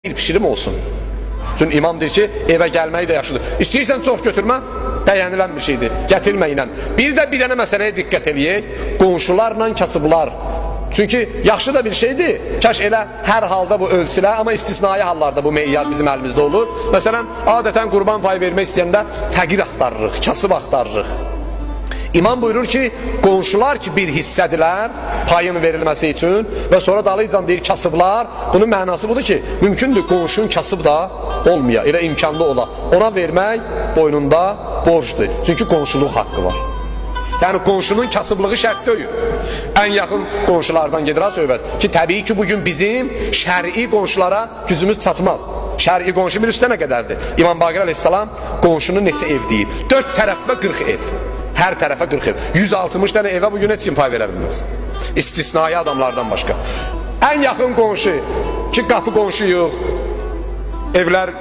bir pişirim olsun. Çünkü imam deyir ki, evə gəlməyi də yaşlıdır. İstəyirsən çox götürmə, bəyənilən bir şeydir. Gətirmə ilə. Bir də bir dənə məsələyə diqqət eləyək. Qonşularla kasıblar. Çünkü yaxşı da bir şeydir. Kaş elə hər halda bu ölçülər, amma istisnai hallarda bu meyyar bizim əlimizdə olur. Məsələn, adətən qurban payı vermək istəyəndə fəqir axtarırıq, kasıb axtarırıq. İmam buyurur ki, qonşular ki bir hissədirlər payın verilməsi üçün və sonra dalıcan deyir kasıblar. Bunun mənası budur ki, mümkündür qonşun kasıb da olmaya, elə imkanlı ola. Ona vermək boynunda borcdur. Çünki qonşuluq haqqı var. Yəni qonşunun kasıblığı şərt deyil. Ən yaxın qonşulardan gedir ha söhbət. Ki təbii ki bugün bizim şəri qonşulara gücümüz çatmaz. Şəri qonşu bir üstə nə qədərdir? İmam Baqir Aleyhisselam qonşunun neçə ev deyir? 4 tərəfə 40 ev. Hər tərəfə 40 ev. 160 dənə evə bugün heç kim pay verə bilməz. İstisnai adamlardan başqa. Ən yaxın qonşu ki qapı qonşu yox. Evlər